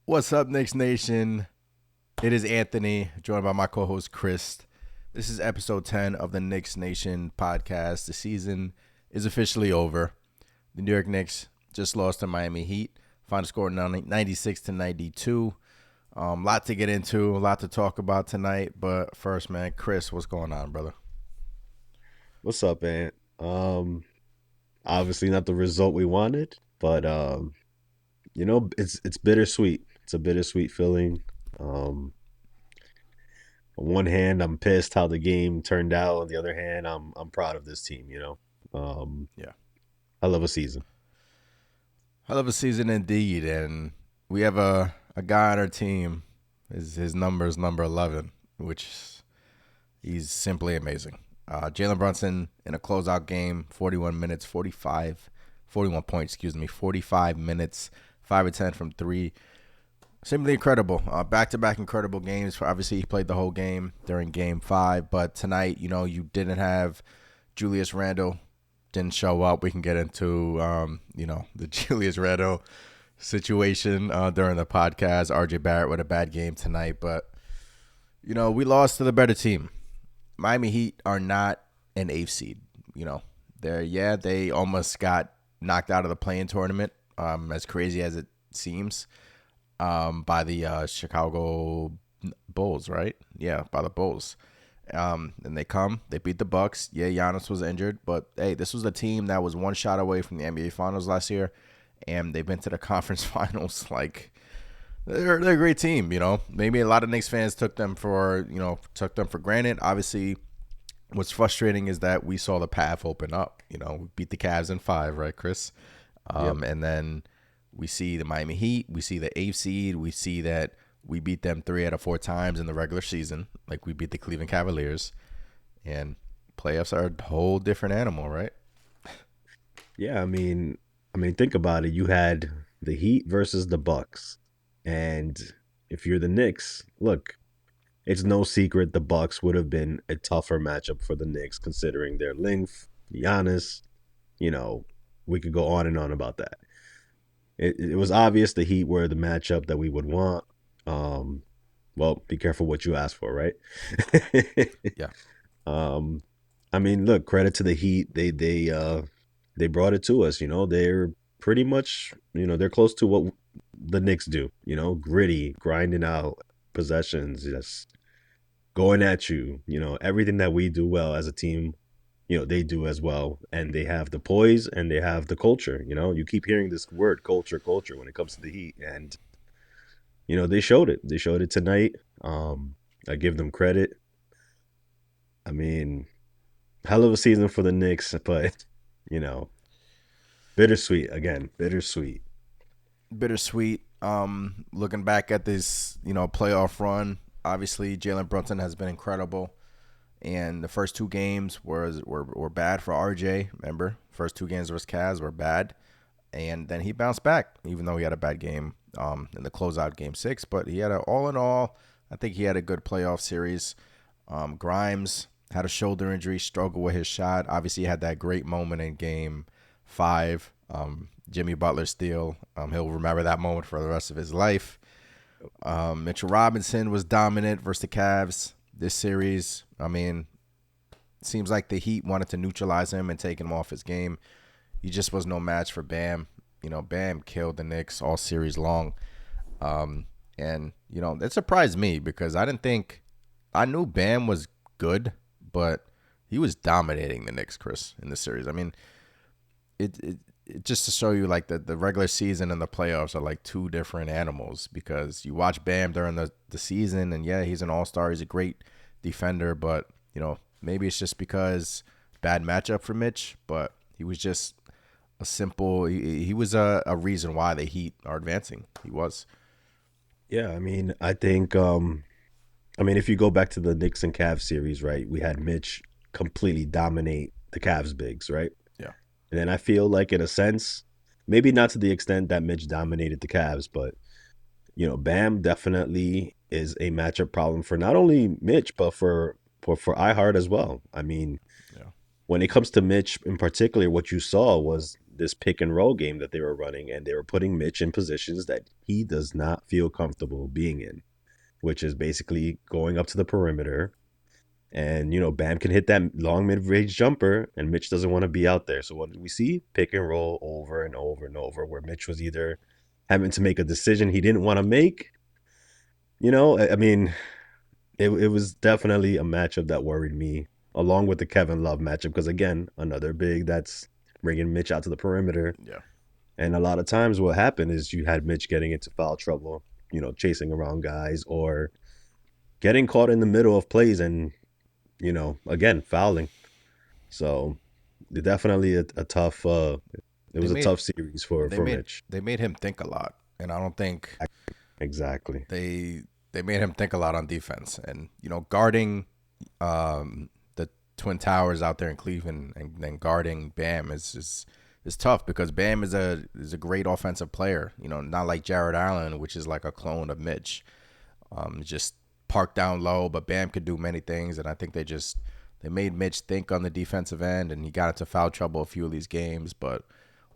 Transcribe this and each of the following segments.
What's up, Knicks Nation? It is Anthony, joined by my co-host Chris. This is episode 10 of the KnicksNation PODCAST. The season is officially over. The New York Knicks just lost to Miami Heat. Final score 96-92. Lot to get into, a lot to talk about tonight. But first, man, Chris, what's going on, brother? What's up, Ant? Obviously not the result we wanted, but it's bittersweet. It's a bittersweet feeling. Um, on one hand, I'm pissed how the game turned out. On the other hand, I'm proud of this team. Um, Yeah. I love a season. Hell of a season indeed. And we have a guy on our team. His number is number 11, which he's simply amazing. Jalen Brunson in a closeout game, 41 minutes, 41 points, 45 minutes, 5 of 10 from 3. Simply incredible. Back-to-back incredible games. Obviously, he played the whole game during Game 5, but tonight, you didn't have Julius Randle. Didn't show up. We can get into, the Julius Randle situation during the podcast. RJ Barrett with a bad game tonight, but, we lost to the better team. Miami Heat are not an 8th seed. They almost got knocked out of the play-in tournament, as crazy as it seems, by the Chicago Bulls, right? Yeah, by the Bulls. And they beat the Bucks. Yeah, Giannis was injured, but hey, this was a team that was one shot away from the NBA Finals last year, and they've been to the conference finals. Like, they're a great team. Maybe a lot of Knicks fans took them for granted. Obviously, what's frustrating is that we saw the path open up. We beat the Cavs in 5, right, Chris? Yep. And then we see the Miami Heat. We see the 8th seed. We see that we beat them 3 out of 4 times in the regular season. Like, we beat the Cleveland Cavaliers. And playoffs are a whole different animal, right? Yeah, I mean, think about it. You had the Heat versus the Bucks, and if you're the Knicks, look, it's no secret the Bucks would have been a tougher matchup for the Knicks considering their length, Giannis. You know, we could go on and on about that. It was obvious the Heat were the matchup that we would want. Um, well, be careful what you ask for, right? Yeah. um, I mean, look, credit to the Heat. They brought it to us. They're pretty much they're close to what the Knicks do. Gritty, grinding out possessions, just going at you. Everything that we do well as a team, they do as well, and they have the poise and they have the culture. You keep hearing this word culture, culture when it comes to the Heat, and they showed it. They showed it tonight. I give them credit. I mean, hell of a season for the Knicks, but you know, bittersweet again, bittersweet. Bittersweet. Looking back at this, playoff run, obviously Jalen Brunson has been incredible. And the first 2 games were bad for RJ. Remember, first 2 games versus Cavs were bad, and then he bounced back, even though he had a bad game in the closeout Game 6. But he had all in all, I think he had a good playoff series. Grimes had a shoulder injury, struggled with his shot. Obviously, he had that great moment in Game 5. Jimmy Butler steal. He'll remember that moment for the rest of his life. Mitchell Robinson was dominant versus the Cavs this series. I mean, it seems like the Heat wanted to neutralize him and take him off his game. He just was no match for Bam. Bam killed the Knicks all series long. And it surprised me because I knew Bam was good, but he was dominating the Knicks, Chris, in this series. I mean, it just to show you like the regular season and the playoffs are like 2 different animals, because you watch Bam during the season and yeah, he's an all-star. He's a great defender, but maybe it's just because bad matchup for Mitch, but he was just he was a reason why the Heat are advancing. He was. Yeah, I mean, if you go back to the Knicks and Cavs series, right, we had Mitch completely dominate the Cavs bigs, right? Yeah. And then I feel like, in a sense, maybe not to the extent that Mitch dominated the Cavs, but Bam definitely is a matchup problem for not only Mitch but for iHeart as well. I mean, Yeah. when it comes to Mitch in particular, what you saw was this pick and roll game that they were running, and they were putting Mitch in positions that he does not feel comfortable being in, which is basically going up to the perimeter. And, Bam can hit that long mid-range jumper, and Mitch doesn't want to be out there. So what did we see? Pick and roll over and over and over, where Mitch was either having to make a decision he didn't want to make. I mean, it was definitely a matchup that worried me, along with the Kevin Love matchup, because, again, another big that's bringing Mitch out to the perimeter. Yeah. And a lot of times what happened is you had Mitch getting into foul trouble, chasing around guys or getting caught in the middle of plays and, again, fouling. So definitely a tough it They was a made tough series for they made Mitch. they made him think a lot, and I don't think Exactly. they made him think a lot on defense, and guarding the Twin Towers out there in Cleveland, and then guarding Bam is tough because Bam is a great offensive player. Not like Jared Allen, which is like a clone of Mitch. Just parked down low, but Bam could do many things, and I think they made Mitch think on the defensive end, and he got into foul trouble a few of these games. But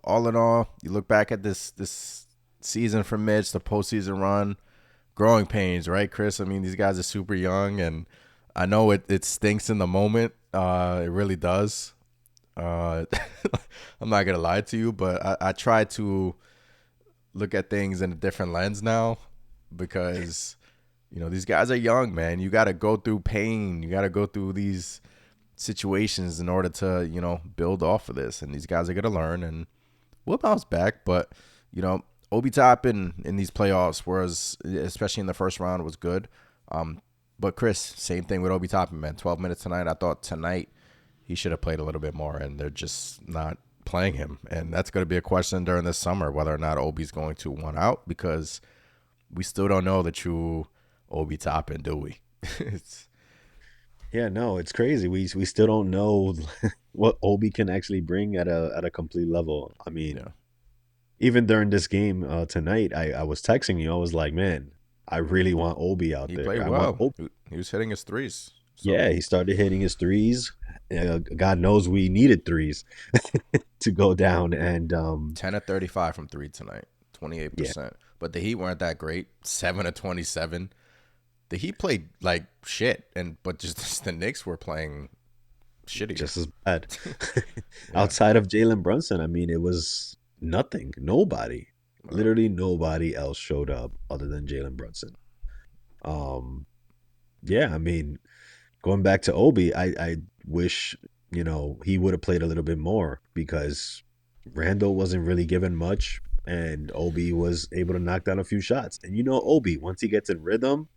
all in all, you look back at this season for Mitch, the postseason run, growing pains, right, Chris? I mean, these guys are super young, and I know it stinks in the moment. It really does. I'm not gonna lie to you, but I try to look at things in a different lens now because these guys are young, man. You got to go through pain. You got to go through these situations in order to build off of this, and these guys are gonna learn, and we'll bounce back. But Obi Toppin in these playoffs was, especially in the first round, was good. But Chris, same thing with Obi Toppin, man. 12 minutes tonight. I thought tonight he should have played a little bit more, and they're just not playing him. And that's going to be a question during this summer, whether or not Obi's going to want out, because we still don't know the true Obi Toppin, do we? It's Yeah, no, it's crazy. We still don't know what Obi can actually bring at a complete level. I mean, yeah. even during this game tonight, I was texting you. I was like, man, I really want Obi out He there. played I want well. Obi. He was hitting his threes. So Yeah, he started hitting his threes. God knows we needed threes to go down. And 10 of 35 from three tonight, yeah, 28%. But the Heat weren't that great. 7 of 27. The Heat played like shit, but just the Knicks were playing shittier. just as bad. Yeah. Outside of Jalen Brunson, I mean, it was nothing. Nobody, Well, literally nobody else showed up other than Jalen Brunson. Um, yeah, I mean, going back to Obi, I wish, he would have played a little bit more because Randle wasn't really given much and Obi was able to knock down a few shots. And Obi, once he gets in rhythm,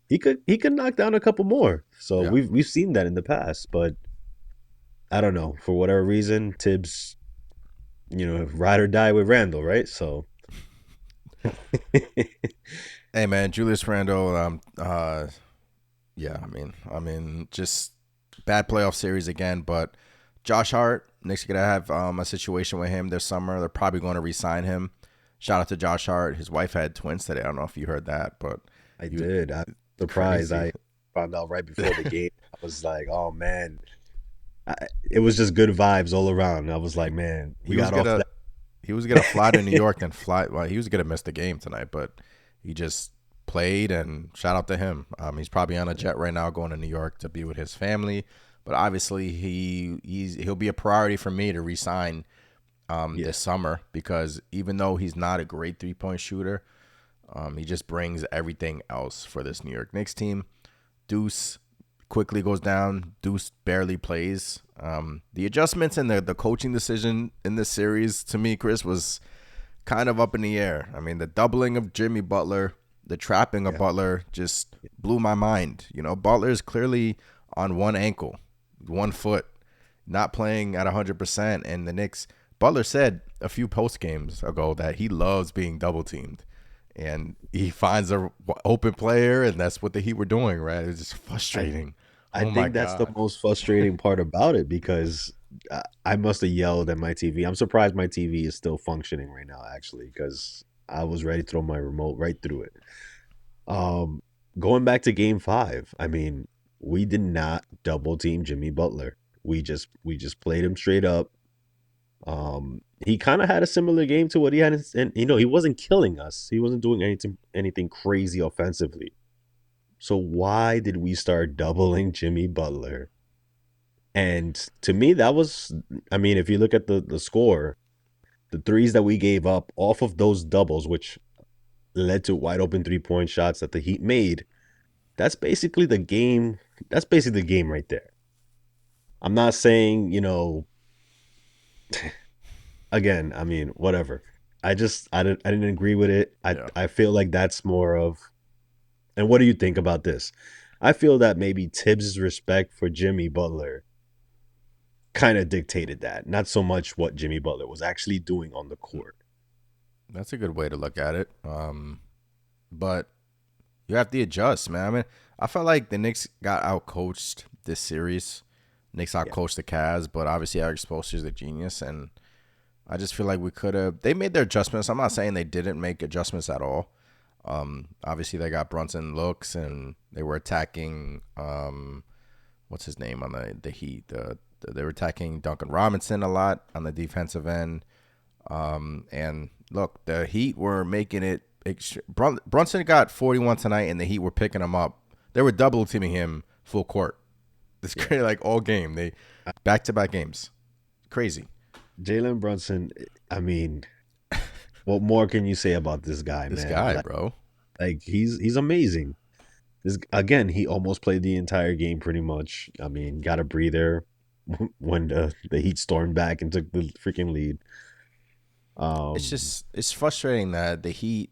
he could knock down a couple more. So yeah. we've seen that in the past, but I don't know, for whatever reason, Thibs, ride or die with Randle, right? So Hey man, Julius Randle. Yeah. I mean, just bad playoff series again. But Josh Hart, Knicks are gonna have a situation with him this summer. They're probably going to re-sign him. Shout out to Josh Hart. His wife had twins today. I don't know if you heard that, but I he was did. I'm surprised. crazy. I found out right before the game. I was like, oh man, it was just good vibes all around. I was like, man, we He was got off gonna that. he was gonna fly to New York and fly. Well, he was gonna miss the game tonight, but he just played. And shout out to him. He's probably on a jet right now, going to New York to be with his family. But obviously, he'll be a priority for me to re-sign Yeah, this summer, because even though he's not a great 3-point shooter, he just brings everything else for this New York Knicks team. Deuce quickly goes down. Deuce barely plays. The adjustments and the coaching decision in this series, to me, Chris, was kind of up in the air. I mean, the doubling of Jimmy Butler, the trapping of yeah, Butler just blew my mind. Butler is clearly on one ankle, 1 foot, not playing at 100%. And the Knicks, Butler said a few post games ago that he loves being double teamed. And he finds a open player, and that's what the Heat were doing, right? It's just I frustrating. I Oh my think that's the God. most frustrating part about it because I must have yelled at my TV. I'm surprised my TV is still functioning right now, actually, because I was ready to throw my remote right through it. Um, Going back to Game 5, I mean, we did not double team Jimmy Butler. We just played him straight up. He kind of had a similar game to what he had, and he wasn't killing us. He wasn't doing anything crazy offensively. So why did we start doubling Jimmy Butler? And to me, that was, I mean, if you look at the score, the threes that we gave up off of those doubles, which led to wide open 3-point shots that the Heat made, that's basically the game. That's basically the game right there. I'm not saying, again, I mean, whatever. I didn't agree with it. I Yeah. I feel like that's more of, and what do you think about this? I feel that maybe Tibbs' respect for Jimmy Butler kind of dictated that, not so much what Jimmy Butler was actually doing on the court. That's a good way to look at it. But you have to adjust, man. I mean, I felt like the Knicks got outcoached this series. Knicks Yeah. outcoached the Cavs, but obviously Eric Spoelstra is a genius, and I just feel like we could have. They made their adjustments. I'm not saying they didn't make adjustments at all. Obviously they got Brunson looks, and they were attacking. What's his name on the Heat? They were attacking Duncan Robinson a lot on the defensive end. And look, the Heat were making it. Brunson got 41 tonight, and the Heat were picking him up. They were double teaming him full court. This Yeah. crazy, like all game. They back to back games. Crazy. Jalen Brunson, I mean, what more can you say about this guy, This man? guy, Like, bro. he's amazing. This again, he almost played the entire game pretty much. I mean, got a breather when the Heat stormed back and took the freaking lead. Um, It's frustrating that the Heat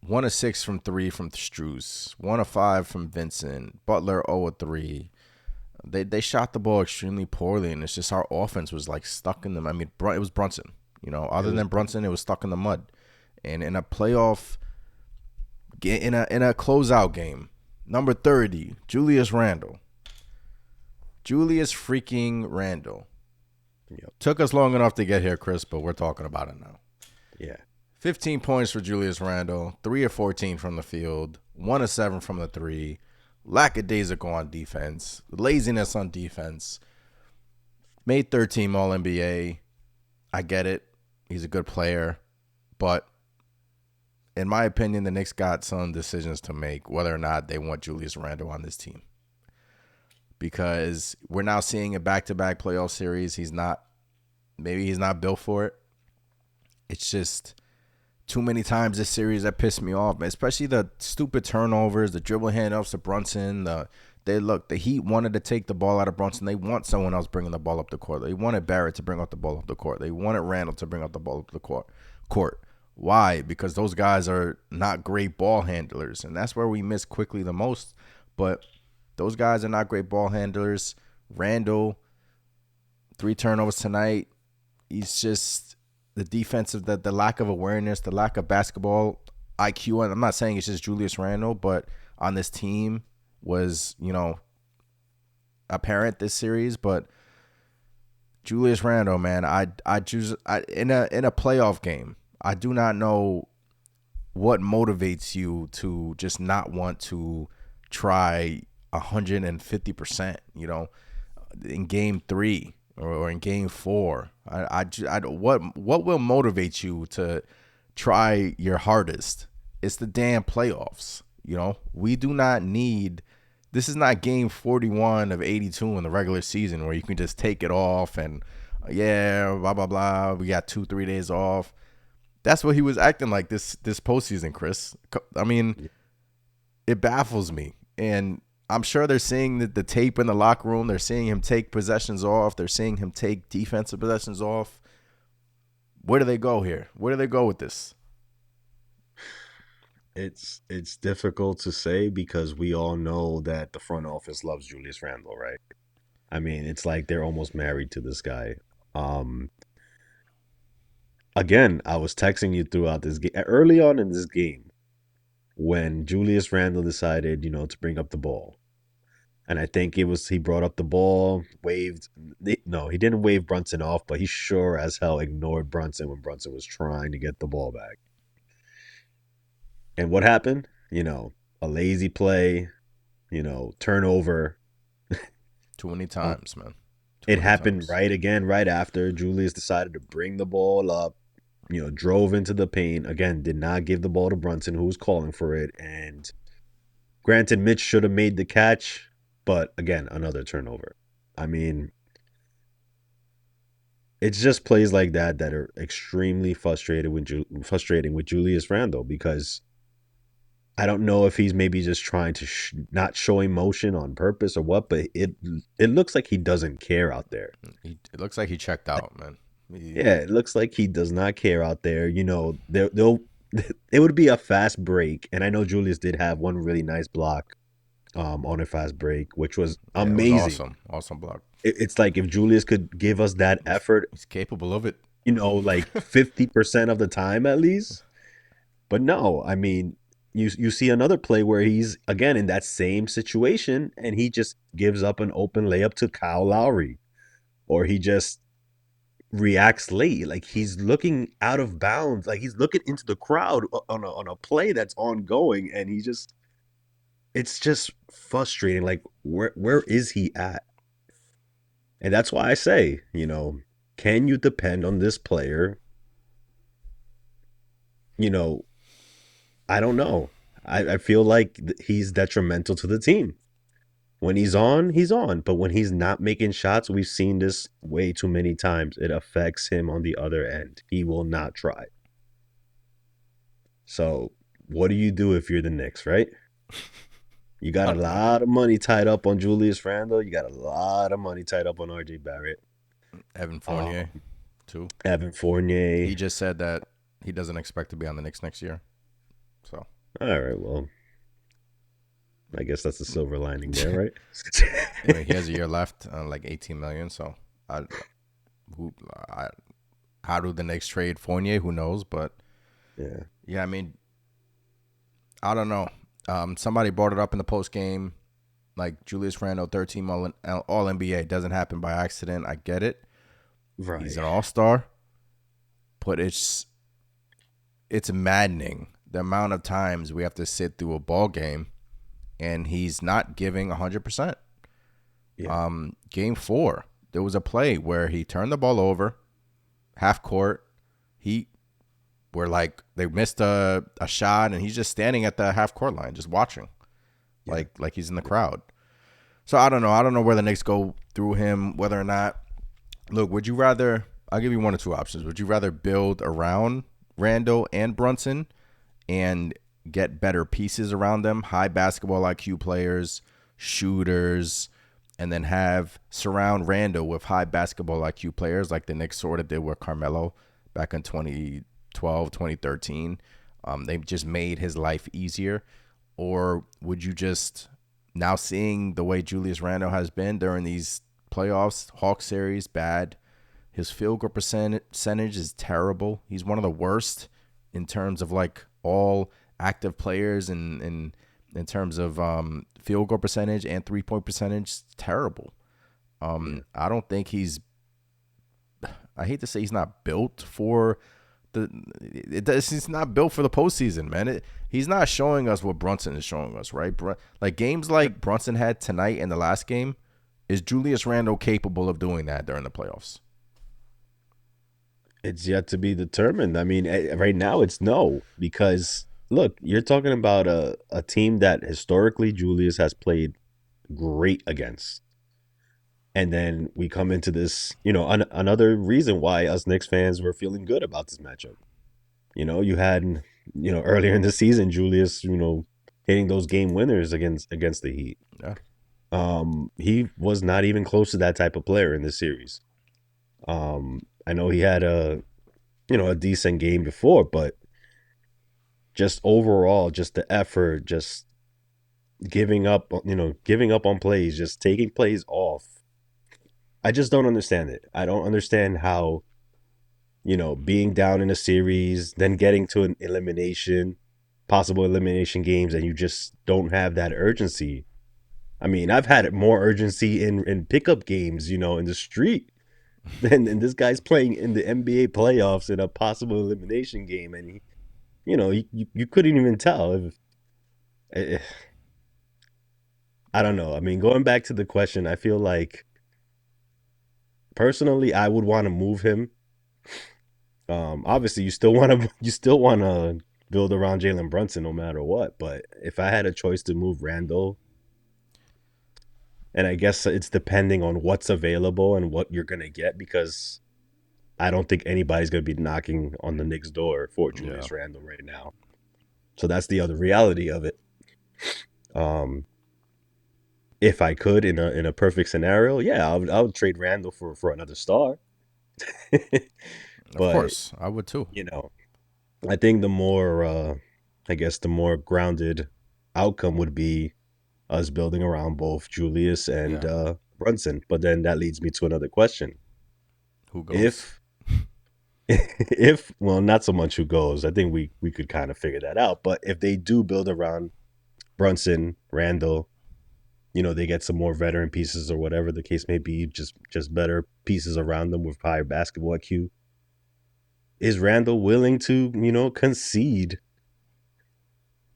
1 of 6 from three from Strus, 1 of 5 from Vincent, Butler 0 of 3. They shot the ball extremely poorly, and it's just our offense was like stuck in them. I mean, it was Brunson. it Other was than Brunson, it was stuck in the mud. And in a playoff, in a closeout game, number 30, Julius Randle. Julius freaking Randle. Yep. Took us long enough to get here, Chris, but we're talking about it now. Yeah. 15 points for Julius Randle, 3 of 14 from the field, 1 of 7 from the three. Lackadaisical on defense, laziness on defense. Made third team All NBA. I get it. He's a good player. But in my opinion, the Knicks got some decisions to make whether or not they want Julius Randle on this team. Because we're now seeing a back-to-back playoff series. Maybe he's not built for it. It's just too many times this series that pissed me off, especially the stupid turnovers, the dribble handoffs to Brunson. The Heat wanted to take the ball out of Brunson. They want someone else bringing the ball up the court. They wanted Barrett to bring up the ball up the court. They wanted Randle to bring up the ball up the court. Why? Because those guys are not great ball handlers, and that's where we miss quickly the most. But those guys are not great ball handlers. Randle, 3 turnovers tonight. He's just the defensive, the lack of awareness, the lack of basketball IQ. And I'm not saying it's just Julius Randle, but on this team was, apparent this series. But Julius Randle, man, I choose in a playoff game. I do not know what motivates you to just not want to try 150%. In game 3 or in game 4. What will motivate you to try your hardest? It's the damn playoffs. We do not need. This is not game 41 of 82 in the regular season where you can just take it off and yeah, blah blah blah. We got 2-3 days off. That's what he was acting like this postseason, Chris. I mean, it baffles me, and I'm sure they're seeing the tape in the locker room. They're seeing him take possessions off. They're seeing him take defensive possessions off. Where do they go here? Where do they go with this? It's difficult to say because we all know that the front office loves Julius Randle, right? I mean, it's like they're almost married to this guy. Um, Again, I was texting you throughout this game early on in this game when Julius Randle decided, to bring up the ball. And I think it was he brought up the ball, waved. No, he didn't wave Brunson off, but he sure as hell ignored Brunson when Brunson was trying to get the ball back. And what happened? A lazy play, turnover. Too many Uh, times, man. It many happened times. right after Julius decided to bring the ball up, drove into the paint. Again, did not give the ball to Brunson, who was calling for it. And granted, Mitch should have made the catch, but again, another turnover. I mean, it's just plays like that are extremely frustrating with Julius Randle because I don't know if he's maybe just trying to not show emotion on purpose or what, but it looks like he doesn't care out there. It looks like he checked Like, out, man. yeah, it looks like he does not care out there. They'll it would be a fast break, and I know Julius did have one really nice block on a fast break, which was Yeah, it was amazing. awesome. Awesome block. It's like if Julius could give us that He's effort, he's capable of it. like 50% of the time at least. But no, I mean, you see another play where he's again in that same situation and he just gives up an open layup to Kyle Lowry, or he just reacts late, like he's looking out of bounds, like he's looking into the crowd on a play that's ongoing, and it's just frustrating. Like where is he at? And that's why I say, can you depend on this player? You know, I don't know. I feel like he's detrimental to the team. When he's on, he's on. But when he's not making shots, we've seen this way too many times. It affects him on the other end. He will not try. So, what do you do if you're the Knicks, right? You got I a don't know. lot of money tied up on Julius Randle. You got a lot of money tied up on RJ Barrett. Evan Fournier, Um, too. Evan He Fournier. just said that he doesn't expect to be on the Knicks next year. So, All right, well, I guess that's the silver lining there, right? I mean, he has a year left, like 18 million. So, I, who, I, how do the Knicks trade Fournier? Who knows? But Yeah. yeah, I mean, I don't know. Somebody brought it up in the post game, like Julius Randle, 13 All NBA doesn't happen by accident. I get it. He's Right. an All Star, but it's maddening the amount of times we have to sit through a ball game and he's not giving 100%. Yeah. Game 4, there was a play where he turned the ball over, half court. He were like they missed a shot and he's just standing at the half court line just watching, Yeah. like he's in the crowd. So I don't know. I don't know where the Knicks go through him, whether or not. Look, would you rather? I'll give you one or two options. Would you rather build around Randle and Brunson and get better pieces around them, high basketball IQ players, shooters, and then have surround Randle with high basketball IQ players like the Knicks sort of did with Carmelo back in 2012, 2013? They just made his life easier. Or would you just, now seeing the way Julius Randle has been during these playoffs, Hawk series, bad. His field goal percentage is terrible. He's one of the worst in terms of like all active players and in terms of field goal percentage and 3-point percentage. It's terrible. Yeah. I don't think he's. I hate to say he's not built for the. He's not built for the postseason, man. He's not showing us what Brunson is showing us, right? Like games like Brunson had tonight in the last game. Is Julius Randle capable of doing that during the playoffs? It's yet to be determined. I mean, right now it's no, because look, you're talking about a team that historically Julius has played great against. And then we come into this, another reason why us Knicks fans were feeling good about this matchup. You had, earlier in the season, Julius, hitting those game winners against the Heat. Yeah. He was not even close to that type of player in this series. I know he had a decent game before, but just overall, just the effort, just giving up on plays, just taking plays off. I just don't understand it. I don't understand how, being down in a series, then getting to an possible elimination games, and you just don't have that urgency. I mean, I've had more urgency in pickup games, in the street than this guy's playing in the NBA playoffs in a possible elimination game, and you couldn't even tell if I don't know. I mean, going back to the question, I feel like personally, I would want to move him. Obviously, you still want to build around Jalen Brunson no matter what. But if I had a choice to move Randle, and I guess it's depending on what's available and what you're gonna get, because I don't think anybody's gonna be knocking on the Knicks' door for Yeah, Julius Randle right now. So that's the other reality of it. Um, if I could, in a perfect scenario, yeah, I would trade Randle for another star. of But course, I would too. you know, I think I guess the more grounded outcome would be us building around both Julius and Yeah, Brunson. But then that leads me to another question: who goes? if if well, not so much who goes. I think we could kind of figure that out. But if they do build around Brunson, Randall, they get some more veteran pieces or whatever the case may be, just better pieces around them with higher basketball IQ. Is Randall willing to, concede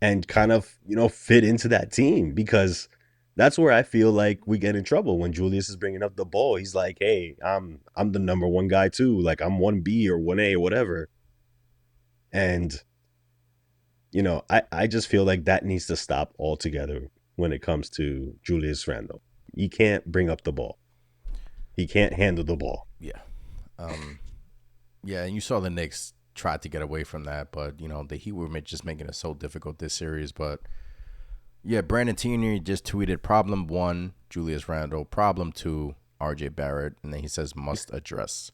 and kind of, fit into that team? Because that's where I feel like we get in trouble when Julius is bringing up the ball. He's like, "Hey, I'm the number one guy too. Like I'm 1B or 1A or whatever." And I just feel like that needs to stop altogether when it comes to Julius Randle. He can't bring up the ball. He can't handle the ball. Yeah, um, yeah, and you saw the Knicks tried to get away from that, but the Heat were just making it so difficult this series. But yeah, Brandon Tierney just tweeted problem one, Julius Randle, problem two, RJ Barrett, and then he says must address.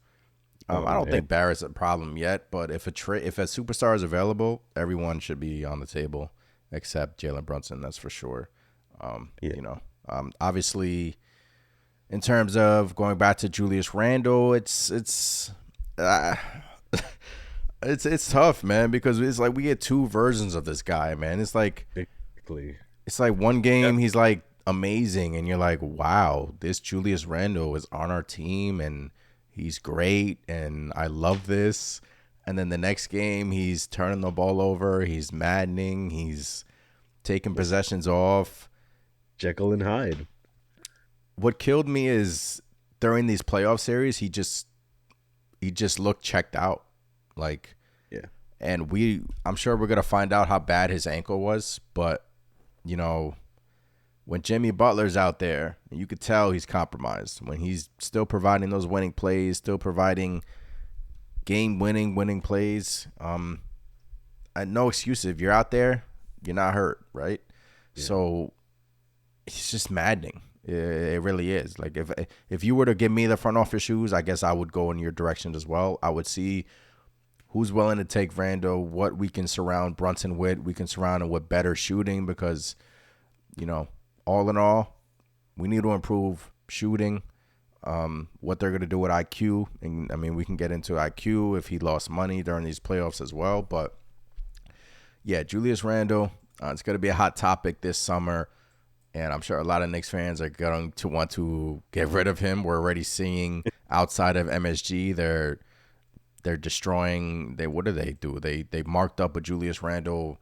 Oh I don't man. think Barrett's a problem yet, but if a superstar is available, everyone should be on the table except Jalen Brunson. That's for sure. Yeah. Obviously, in terms of going back to Julius Randle, uh, it's tough, man, because it's like we get two versions of this guy, man. Basically. It's like one Yeah. game he's like amazing, and you're like, wow, this Julius Randle is on our team, and he's great, and I love this. And then the next game, he's turning the ball over, he's maddening, he's taking Listen, possessions off. Jekyll and Hyde. What killed me is during these playoff series, he just looked checked out, like, Yeah. and I'm sure we're gonna find out how bad his ankle was, but you know when Jimmy Butler's out there, you could tell he's compromised. When he's still providing those winning plays, still providing winning plays. No excuse if you're out there, you're not hurt, right? Yeah. So it's just maddening. It really is. Like if you were to give me the front office shoes, I guess I would go in your direction as well. I would see who's willing to take Randall, what we can surround Brunson with. We can surround him with better shooting because, you know, all in all, we need to improve shooting. What they're going to do with IQ. And I mean, we can get into IQ if he lost money during these playoffs as well. But yeah, Julius Randle, it's going to be a hot topic this summer. And I'm sure a lot of Knicks fans are going to want to get rid of him. We're already seeing outside of MSG, they're destroying. What do they do? They marked up a Julius Randle.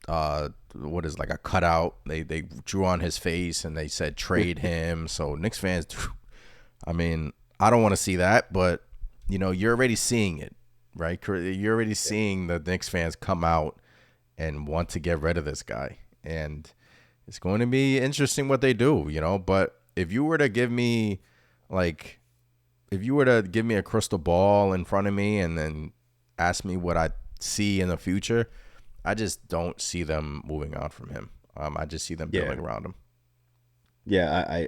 What is like a cutout? They drew on his face and they said trade him. So Knicks fans, I mean, I don't want to see that, but you're already seeing it, right? You're already seeing the Knicks fans come out and want to get rid of this guy, and it's going to be interesting what they do, But if you were to give me, like, if you were to give me a crystal ball in front of me and then ask me what I see in the future, I just don't see them moving on from him. I just see them Yeah. building around him. Yeah.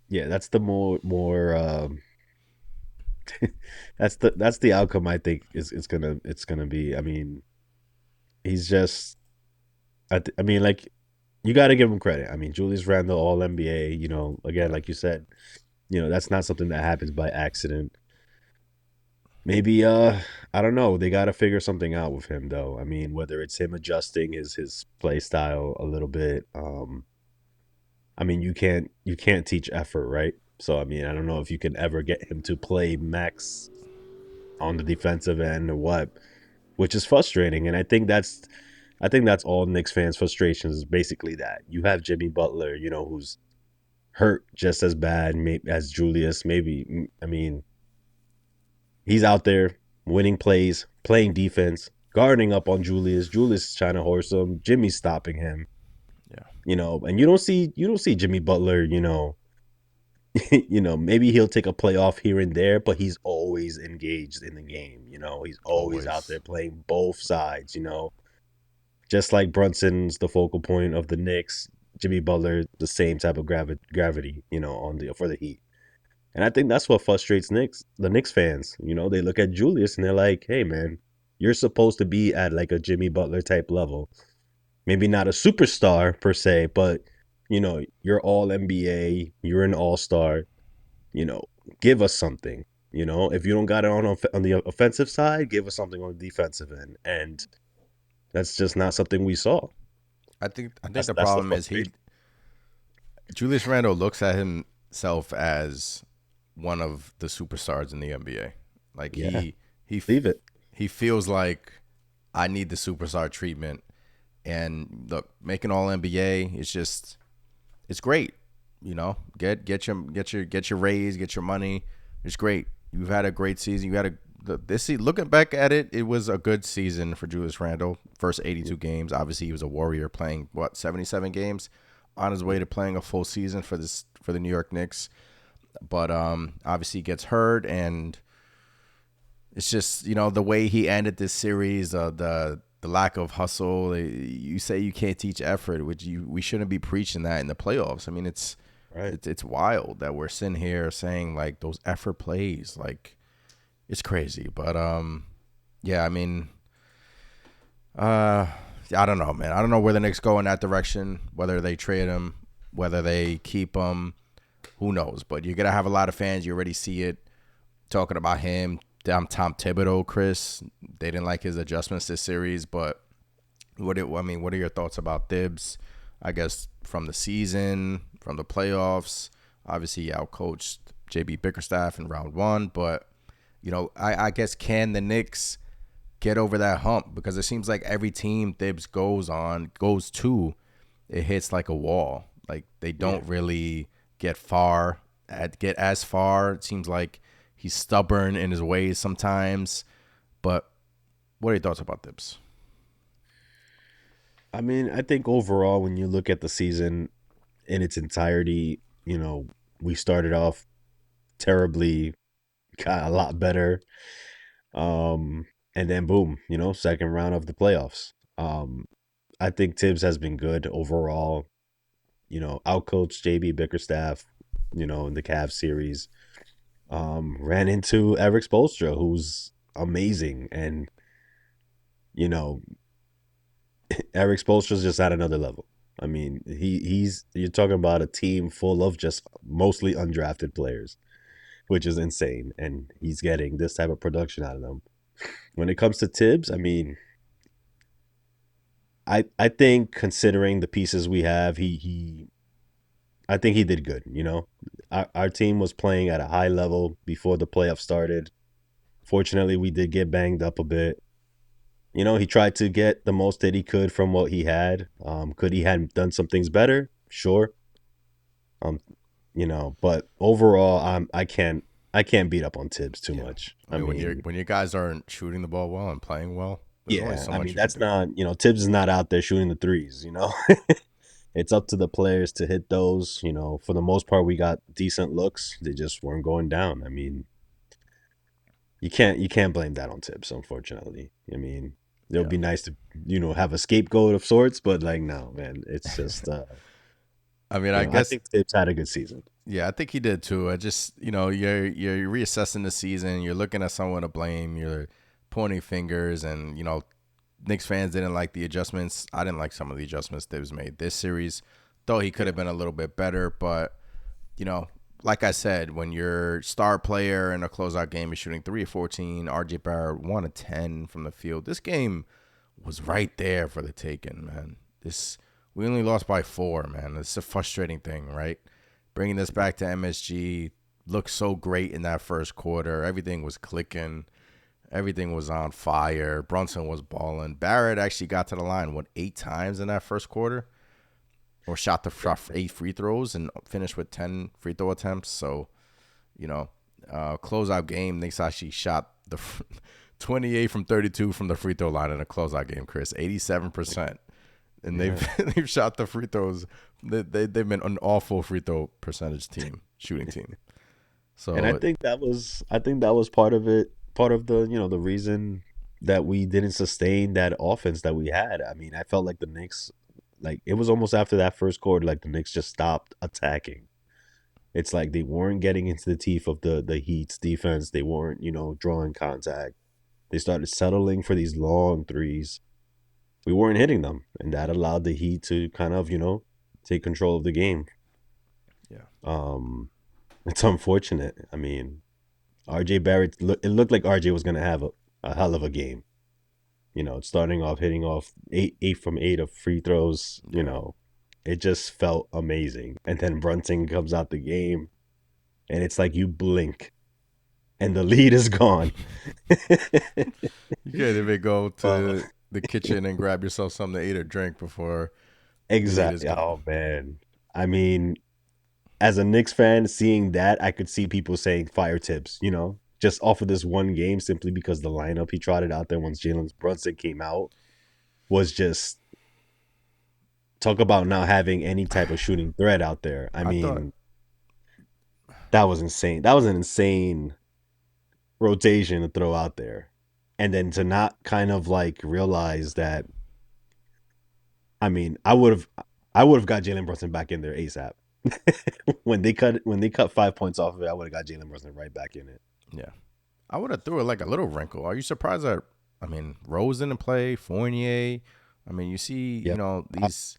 Yeah. That's the more. That's the outcome I think it's gonna be. I mean, he's just. I mean, like, you got to give him credit. I mean, Julius Randle, All NBA. Again, Yeah. like you said, that's not something that happens by accident. Maybe I don't know. They got to figure something out with him though. I mean, whether it's him adjusting his play style a little bit. I mean, you can't teach effort, right? So I mean, I don't know if you can ever get him to play max on the defensive end or what, which is frustrating. And I think that's all Knicks fans' frustrations is basically that you have Jimmy Butler, who's hurt just as bad as Julius. Maybe, I mean, he's out there winning plays, playing defense, guarding up on Julius. Julius is trying to horse him. Jimmy's stopping him. Yeah, And you don't see Jimmy Butler, maybe he'll take a play off here and there, but he's always engaged in the game. He's always out always. there playing both sides. Just like Brunson's the focal point of the Knicks, Jimmy Butler the same type of gravity, on the for the Heat. And I think that's what frustrates the Knicks fans. They look at Julius and they're like, "Hey man, you're supposed to be at like a Jimmy Butler type level. Maybe not a superstar per se, but you're all NBA, you're an all-star, you know, give us something. If you don't got it on the offensive side, give us something on the defensive end." And that's just not something we saw. I think That's the that's the problem is frustration. Julius Randle looks at himself as one of the superstars in the NBA. Like Yeah, he leave it. he feels like I need the superstar treatment. And look, making All NBA is just it's great. Get your raise, get your money. It's great. You've had a great season. You had looking back at it, it was a good season for Julius Randle. First 82 games. Obviously, he was a warrior playing 77 games on his way to playing a full season for the New York Knicks. But obviously he gets hurt, and it's just the way he ended this series, the lack of hustle. You say you can't teach effort, which we shouldn't be preaching that in the playoffs. I mean, it's Right. it's it's wild that we're sitting here saying like those effort plays, like it's crazy. But yeah, I mean, I don't know, man. I don't know where the Knicks go in that direction. Whether they trade him, whether they keep him, who knows? But you're gonna have a lot of fans. You already see it talking about him. Tom Thibodeau, Chris. They didn't like his adjustments this series, but what are your thoughts about Thibs? I guess from the season, from the playoffs. Obviously, he outcoached JB Bickerstaff in round one, but I guess can the Knicks get over that hump? Because it seems like every team Thibs goes to, it hits like a wall. Like they Yeah. don't really get as far. It seems like he's stubborn in his ways sometimes. But what are your thoughts about Thibs? I mean, I think overall, when you look at the season in its entirety, we started off terribly, got a lot better. And then boom, second round of the playoffs. I think Tibbs has been good overall. Outcoached JB Bickerstaff, in the Cavs series. Ran into Eric Spoelstra, who's amazing, and you know Eric Spoelstra's just at another level. I mean, he's you're talking about a team full of just mostly undrafted players, which is insane, and he's getting this type of production out of them. When it comes to Tibbs, I mean, I think considering the pieces we have, he I think he did good. Our team was playing at a high level before the playoffs started. Fortunately, we did get banged up a bit. He tried to get the most that he could from what he had. Could he have done some things better? Sure. Um, but overall, I can't beat up on Tibbs too Yeah, much. I I mean mean, when your guys aren't shooting the ball well and playing well, there's only yeah, so I much mean you can that's do. not Tibbs is not out there shooting the threes. It's up to the players to hit those. For the most part, we got decent looks. They just weren't going down. I mean, you can't blame that on Tibbs, unfortunately. I mean, it would Yeah. be nice to have a scapegoat of sorts, but like no, man, it's just I mean, I I guess think Tibbs had a good season. yeah, I think he did too. I just you're reassessing the season. You're looking at someone to blame. You're pointing fingers, and Knicks fans didn't like the adjustments. I didn't like some of the adjustments that was made this series. Though he could have Yeah, been a little bit better, but you know, like I said, when your star player in a closeout game is shooting 3 of 14, RJ Barrett 1 of 10 from the field, this game was right there for the taking, man. We only lost by 4, man. It's a frustrating thing, right? Bringing this back to MSG looked so great in that first quarter. Everything was clicking. Everything was on fire. Brunson was balling. Barrett actually got to the line, 8 times in that first quarter? or shot 8 free throws and finished with 10 free throw attempts. So, you know, closeout game, Knicks actually shot the 28 from 32 from the free throw line in a closeout game, Chris, 87%. And Yeah. they've shot the free throws. They've been an awful free throw percentage team, shooting team. And I So think that was part of it, part of the, the reason that we didn't sustain that offense that we had. I mean, I felt like the Knicks, like it was almost after that first quarter, like the Knicks just stopped attacking. It's like they weren't getting into the teeth of the Heat's defense. They weren't, drawing contact. They started settling for these long threes. We weren't hitting them, and that allowed the Heat to kind of, take control of the game. yeah, Um, it's unfortunate. I mean, RJ Barrett, it looked like RJ was going to have a hell of a game. Starting off hitting off eight from eight of free throws. yeah. It just felt amazing. And then Brunson comes out the game, and it's like you blink, and the lead is gone. You can't even go uh, to the kitchen and grab yourself something to eat or drink before the lead is exactly. gone. Oh man. I mean, as a Knicks fan, seeing that, I could see people saying fire Tibbs. Just off of this one game, simply because the lineup he trotted out there once Jalen Brunson came out was just talk about not having any type of shooting threat out there. I I thought mean, that was insane. That was an insane rotation to throw out there. And then to not kind of like realize that, I mean, I would have got Jalen Brunson back in there ASAP. when they cut 5 points off of it, I would have got Jalen Brunson right back in it. yeah, I would have threw it like a little wrinkle. Are you surprised that I mean Rose didn't play, Fournier? I mean, you see, Yep. these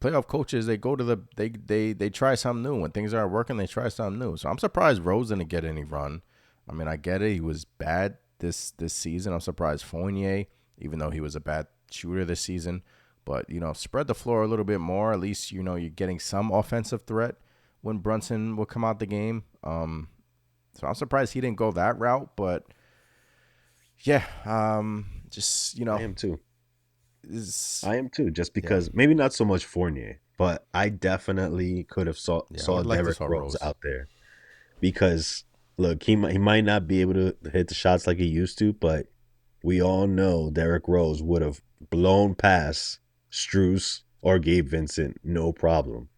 playoff coaches, they go to they try something new. When things aren't working, they try something new. So I'm surprised Rose didn't get any run. I mean, I get it. He was bad this season. I'm surprised Fournier, even though he was a bad shooter this season. But, spread the floor a little bit more. At least, you're getting some offensive threat when Brunson will come out the game. So I'm surprised he didn't go that route. But, yeah, just, I am too. is I am too. Just yeah. because maybe not so much Fournier, but I definitely could have saw Yeah, I would saw have liked to Derrick saw Rose Rose. out there because look, he might not be able to hit the shots like he used to, but we all know Derrick Rose would have blown past Struce or Gabe Vincent, no problem.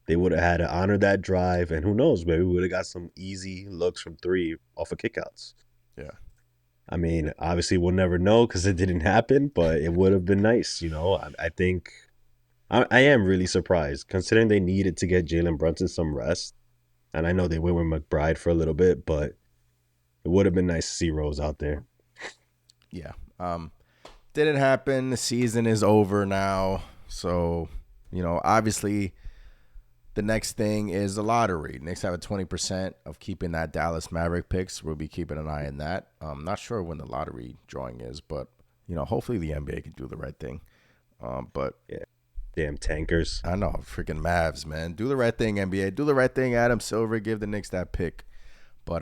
They would have had to honor that drive, and who knows, maybe we would have got some easy looks from three off of kickouts. Yeah. I mean, obviously we'll never know because it didn't happen, but it would have been nice. I think I am really surprised considering they needed to get Jalen Brunson some rest, and I know they went with McBride for a little bit, but it would have been nice to see Rose out there. Yeah. Didn't happen. The season is over now. So, obviously the next thing is the lottery. Knicks have a 20% of keeping that Dallas Maverick picks. We'll be keeping an eye on that. I'm not sure when the lottery drawing is, but, hopefully the NBA can do the right thing. But Yeah, damn tankers. I know, freaking Mavs, man. Do the right thing, NBA. Do the right thing, Adam Silver. Give the Knicks that pick. But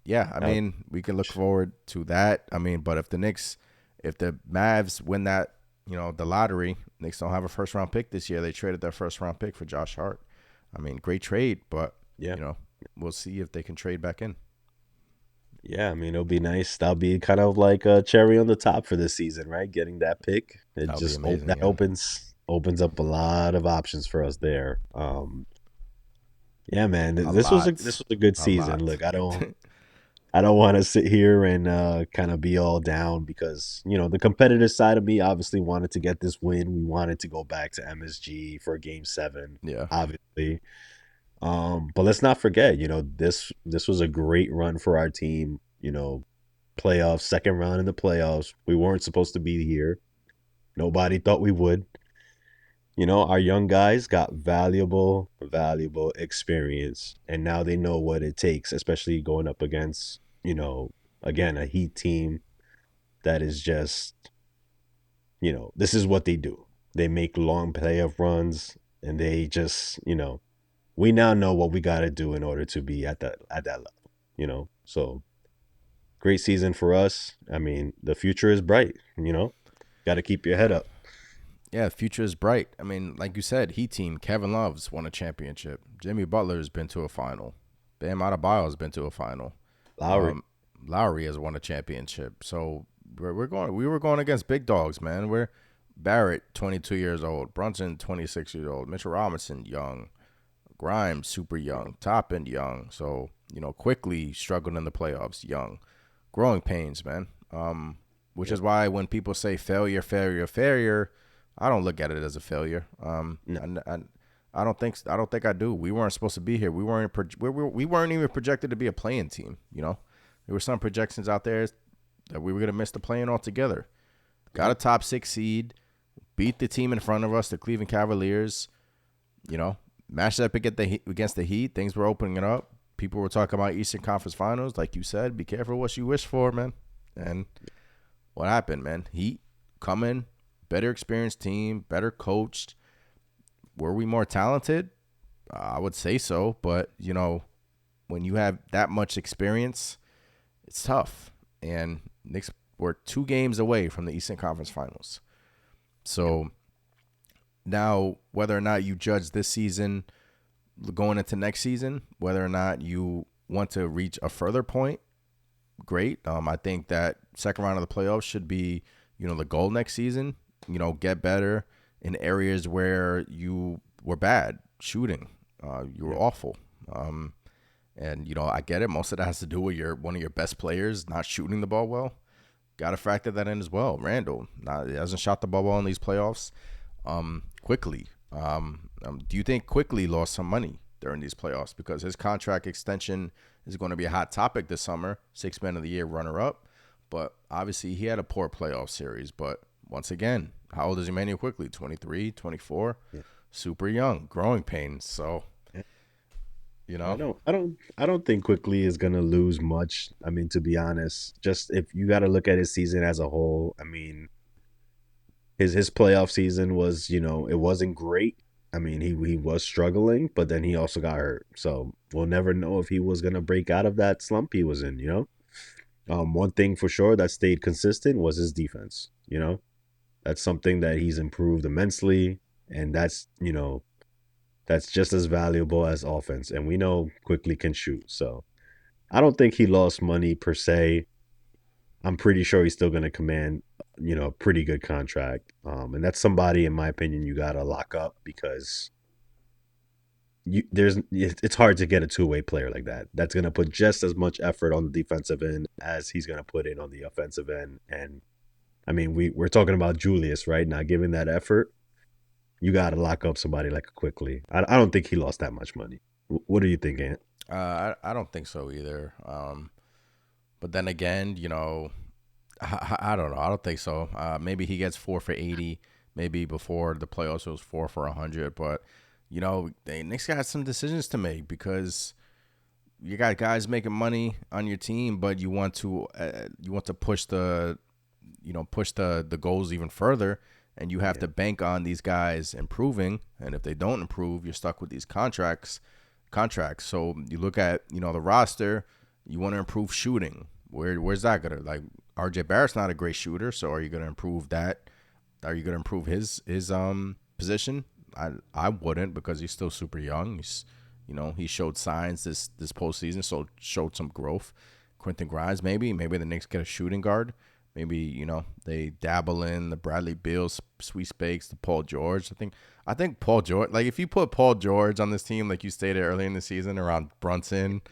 yeah, I Out. mean, we can look forward to that. I mean, but if the Mavs win that, the lottery, Knicks don't have a first round pick this year. They traded their first round pick for Josh Hart. I mean, great trade, but Yeah. we'll see if they can trade back in. Yeah, I mean, it'll be nice. That'll be kind of like a cherry on the top for this season, right? Getting that pick. It That'll be just amazing. that Yeah, opens up a lot of options for us there. Yeah, man, a this lot, was a good a season. lot. Look, I don't want to sit here and kind of be all down because, the competitive side of me obviously wanted to get this win. We wanted to go back to MSG for game 7, Yeah, obviously. But let's not forget, this was a great run for our team, playoffs, second round in the playoffs. We weren't supposed to be here. Nobody thought we would. Our young guys got valuable, valuable experience, and now they know what it takes, especially going up against, again, a Heat team that is just, this is what they do. They make long playoff runs, and they just, we now know what we got to do in order to be at that level, So great season for us. I mean, the future is bright. Got to keep your head up. Yeah, the future is bright. I mean, like you said, Heat team, Kevin Love's won a championship. Jimmy Butler's been to a final. Bam Adebayo's been to a final. Lowry. Um, Lowry has won a championship. So we're going. We were going against big dogs, man. We're Barrett, 22 years old. Brunson, 26 years old. Mitchell Robinson, young. Grimes, super young. Toppin, young. So quickly struggled in the playoffs, young. Growing pains, man. Which Yep. is why when people say failure, failure, failure, I don't look at it as a failure. No. I don't think I do. We weren't supposed to be here. We weren't even projected to be a playing team. There were some projections out there that we were gonna miss the playing altogether. Got a Yep. top 6 seed, beat the team in front of us, the Cleveland Cavaliers. Matched up against the Heat. Things were opening up. People were talking about Eastern Conference Finals, like you said. Be careful what you wish for, man. And what happened, man? Heat coming, better experienced team, better coached. Were we more talented? I would say so, but when you have that much experience, it's tough. And Knicks were 2 games away from the Eastern Conference Finals. Yep. So now, whether or not you judge this season going into next season, whether or not you want to reach a further point, great. I think that second round of the playoffs should be, the goal next season. Get better in areas where you were bad shooting. You were Yep. awful. And I get it. Most of that has to do with one of your best players not shooting the ball well. Got to factor that in as well. Randle, he hasn't shot the ball well in these playoffs. Quickly. Do you think Quickly lost some money during these playoffs because his contract extension is going to be a hot topic this summer? 6 Man of the Year runner-up, but obviously he had a poor playoff series. But once again, how old is Emmanuel Quickly? 23, 24, Yeah. super young, growing pains. So Yeah. you I know, don't I don't I don't think quickly is gonna lose much. I mean, to be honest, just if you gotta look at his season as a whole, I mean, his playoff season was, it wasn't great. I mean, he was struggling, but then he also got hurt. So we'll never know if he was gonna break out of that slump he was in. One thing for sure that stayed consistent was his defense. That's something that he's improved immensely, and that's just as valuable as offense. And we know quickly can shoot. So I don't think he lost money per se. I'm pretty sure he's still going to command, a pretty good contract. And that's somebody, in my opinion, you got to lock up because it's hard to get a two-way player like that. That's going to put just as much effort on the defensive end as he's going to put in on the offensive end. And I mean, we're talking about Julius, right? Not giving that effort. You got to lock up somebody like a Quickly. I don't think he lost that much money. What do you think, Ant? I don't think so either. But then again, I don't know. I don't think so. Maybe he gets 4 for 80. Maybe before the playoffs it was 4 for 100. But the Knicks got some decisions to make because you got guys making money on your team, but you want to push the goals even further, and you have Yeah, to bank on these guys improving. And if they don't improve, you're stuck with these contracts. So you look at the roster. You want to improve shooting. Where's that gonna like? RJ Barrett's not a great shooter, so are you gonna improve that? Are you gonna improve his position? I wouldn't because he's still super young. He showed signs this postseason, so showed some growth. Quentin Grimes maybe the Knicks get a shooting guard. Maybe they dabble in the Bradley Beal, Sweet Spakes, the Paul George. I think Paul George. Like if you put Paul George on this team, like you stated earlier in the season around Brunson,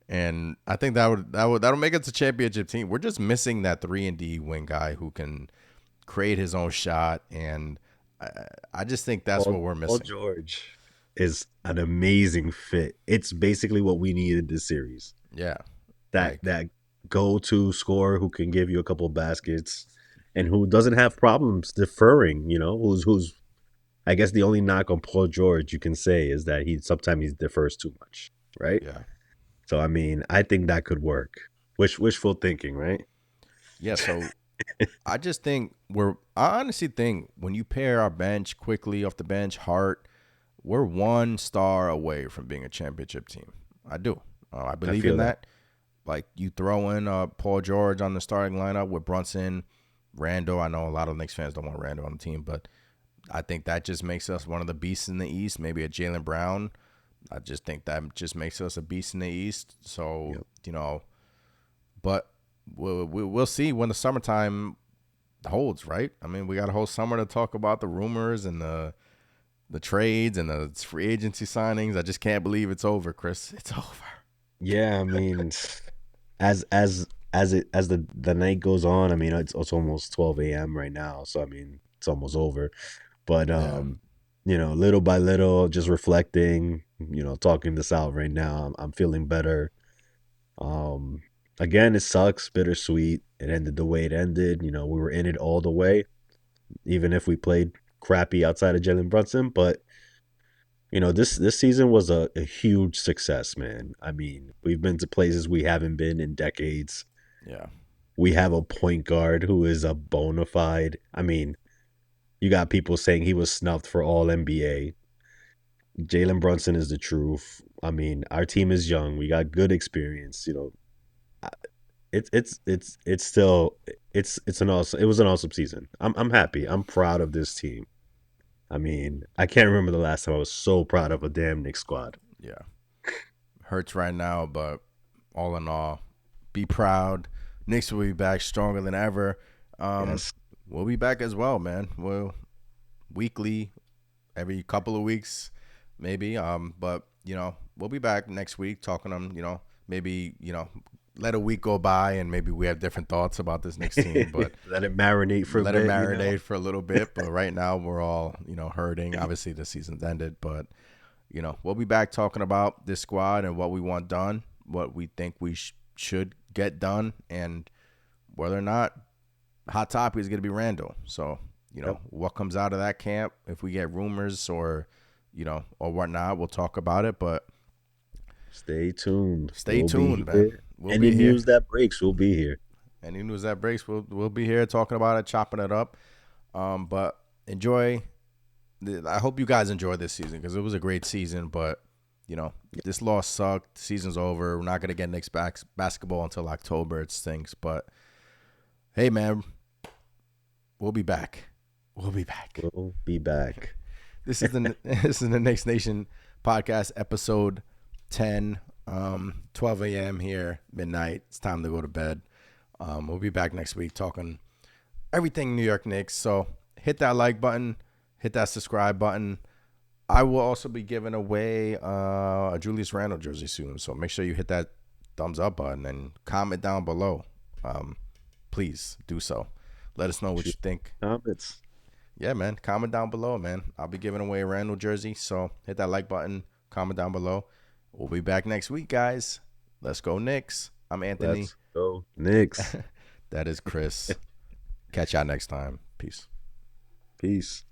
and I think that'll make us a championship team. We're just missing that 3-and-D wing guy who can create his own shot, and I just think that's what we're Paul missing. George is an amazing fit. It's basically what we needed this series. Yeah, That like that go-to scorer who can give you a couple baskets and who doesn't have problems deferring, who's I guess the only knock on Paul George you can say is that he sometimes he defers too much, right? yeah, So I mean, I think that could work. Wishful thinking, right? yeah. So I honestly think when you pair our bench quickly off the bench, Hart, we're one star away from being a championship team. I do. I I believe in feel that. that. Like you throw in Paul George on the starting lineup with Brunson, Randle. I know a lot of Knicks fans don't want Randle on the team, but I think that just makes us one of the beasts in the East. Maybe a Jalen Brown. I just think that just makes us a beast in the East. So, Yep. But we'll see when the summertime holds, right? I mean, we got a whole summer to talk about the rumors and the trades and the free agency signings. I just can't believe it's over, Chris. It's over. Yeah, I mean, as the night goes on, I mean, it's almost 12 a.m. right now, so I mean, it's almost over. But Yeah, little by little, just reflecting, talking this out right now, I'm feeling better. Um, Again, it sucks, bittersweet. It ended the way it ended. We were in it all the way, even if we played crappy outside of Jalen Brunson. But this season was a huge success, man. I mean, we've been to places we haven't been in decades. yeah, We have a point guard who is a bona fide. I mean, you got people saying he was snubbed for All NBA. Jalen Brunson is the truth. I mean, our team is young. We got good experience. It's still it's an awesome. It was an awesome season. I'm happy. I'm proud of this team. I mean, I can't remember the last time I was so proud of a damn Knicks squad. yeah. Hurts right now, but all in all, be proud. Knicks will be back stronger than ever. Um, Yes. we'll be back as well, man. We'll weekly, every couple of weeks, maybe. But we'll be back next week talking on, maybe, let a week go by and maybe we have different thoughts about this Knicks team, but Let it marinate for a let it bit. marinate for a little bit. But right now we're all, hurting. Obviously the season's ended, but we'll be back talking about this squad and what we want done, what we think we should get done, and whether or not hot topic is going to be Randle. So, Yep. what comes out of that camp, if we get rumors or, or whatnot, we'll talk about it. But Stay tuned. stay We'll be tuned, man. here. We'll Any be here. news that breaks, we'll be here. Any news that breaks, we'll be here talking about it, chopping it up. But enjoy. I hope you guys enjoy this season because it was a great season. But this loss sucked. The season's over. We're not gonna get Knicks basketball until October. It stinks. But hey, man, we'll be back. We'll be back. We'll be back. This is the Knicks Nation podcast, episode 10. 12 a.m. here, midnight. It's time to go to bed. We'll be back next week talking everything New York Knicks. So hit that like button, hit that subscribe button. I will also be giving away a Julius Randle jersey soon. So make sure you hit that thumbs up button and comment down below. Please do so. Let us know what you think. Comments. Yeah, man. Comment down below, man. I'll be giving away a Randle jersey. So hit that like button, comment down below. We'll be back next week, guys. Let's go, Knicks. I'm Anthony. Let's go Knicks. That is Chris. Catch y'all next time. Peace. Peace.